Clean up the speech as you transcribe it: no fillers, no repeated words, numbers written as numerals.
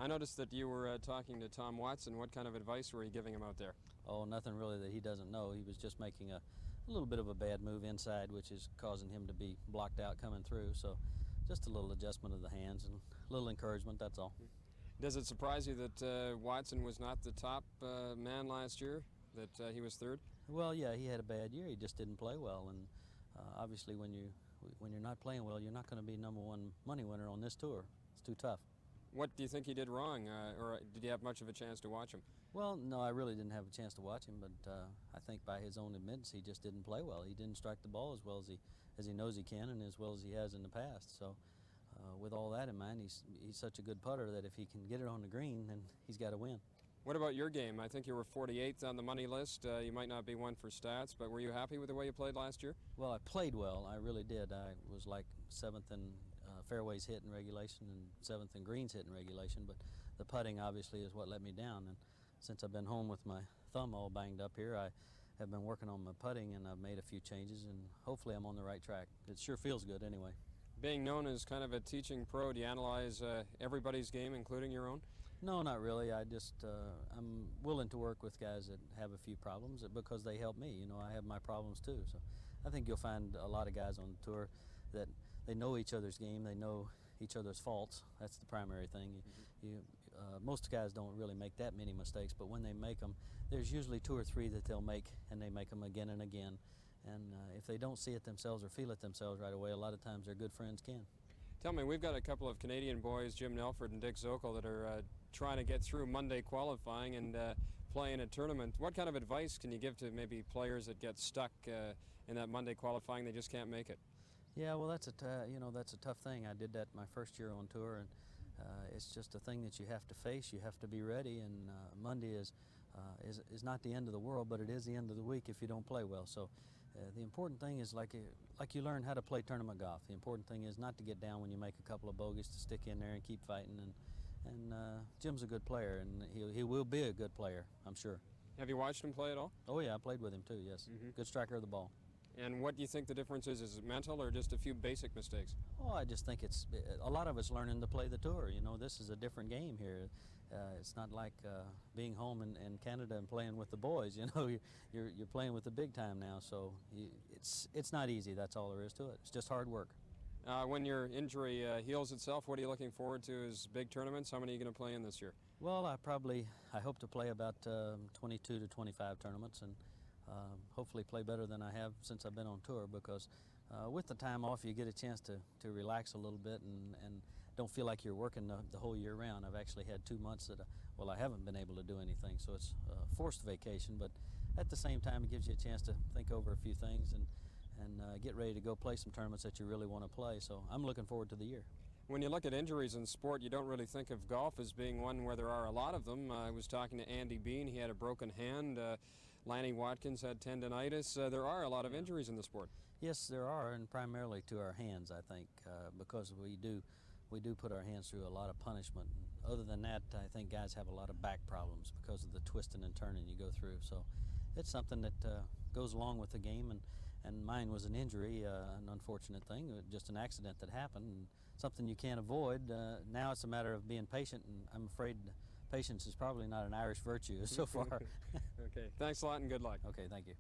I noticed that you were talking to Tom Watson. What kind of advice were you giving him out there? Oh, nothing really that he doesn't know. He was just making a little bit of a bad move inside, which is causing him to be blocked out coming through. So just a little adjustment of the hands and a little encouragement, that's all. Does it surprise you that Watson was not the top man last year, that he was third? Well, yeah, he had a bad year. He just didn't play well. And obviously when you're not playing well, you're not going to be #1 money winner on this tour. It's too tough. What do you think he did wrong, or did you have much of a chance to watch him? Well, no, I really didn't have a chance to watch him, but I think by his own admittance, he just didn't play well. He didn't strike the ball as well as he knows he can and as well as he has in the past. So with all that in mind, he's such a good putter that if he can get it on the green, then he's got to win. What about your game? I think you were 48th on the money list. You might not be one for stats, but were you happy with the way you played last year? Well, I played well. I really did. I was like 7th in fairways hit in regulation and 7th in greens hit in regulation, but the putting obviously is what let me down. And since I've been home with my thumb all banged up here, I have been working on my putting, and I've made a few changes, and hopefully I'm on the right track. It sure feels good anyway. Being known as kind of a teaching pro, do you analyze everybody's game, including your own? No, not really. I'm willing to work with guys that have a few problems because they help me. You know, I have my problems too. So I think you'll find a lot of guys on the tour that they know each other's game, they know each other's faults. That's the primary thing. Most guys don't really make that many mistakes, but when they make them, there's usually 2 or 3 that they'll make, and they make them again and again. And if they don't see it themselves or feel it themselves right away, a lot of times their good friends can. Tell me, we've got a couple of Canadian boys, Jim Nelford and Dick Zokol, that are trying to get through Monday qualifying and play in a tournament. What kind of advice can you give to maybe players that get stuck in that Monday qualifying, they just can't make it? Yeah, well, that's a tough thing. I did that my first year on tour, and it's just a thing that you have to face. You have to be ready, and Monday is not the end of the world, but it is the end of the week if you don't play well. So the important thing is like you learn how to play tournament golf. The important thing is not to get down when you make a couple of bogeys, to stick in there and keep fighting. And Jim's a good player, and he will be a good player, I'm sure. Have you watched him play at all? Oh yeah, I played with him too. Yes, Good striker of the ball. And what do you think the difference is? Is it mental or just a few basic mistakes? Oh, I just think it's a lot of us learning to play the tour. You know, this is a different game here. It's not like being home in Canada and playing with the boys. You know, you're playing with the big time now. So it's not easy. That's all there is to it. It's just hard work. When your injury heals itself, what are you looking forward to as big tournaments? How many are you going to play in this year? Well, I hope to play about 22 to 25 tournaments, and hopefully play better than I have since I've been on tour, because with the time off you get a chance to relax a little bit and don't feel like you're working the whole year round. I've actually had 2 months that I haven't been able to do anything, so it's a forced vacation, but at the same time it gives you a chance to think over a few things and get ready to go play some tournaments that you really want to play. So I'm looking forward to the year. When you look at injuries in sport, you don't really think of golf as being one where there are a lot of them. I was talking to Andy Bean. He had a broken hand. Lanny Watkins had tendonitis. There are a lot of injuries in the sport. Yes, there are, and primarily to our hands, I think, because we do put our hands through a lot of punishment. Other than that, I think guys have a lot of back problems because of the twisting and turning you go through. So it's something that goes along with the game, and mine was an injury, an unfortunate thing, just an accident that happened, and something you can't avoid. Now it's a matter of being patient, and I'm afraid patience is probably not an Irish virtue so far. Okay, thanks a lot and good luck. Okay, thank you.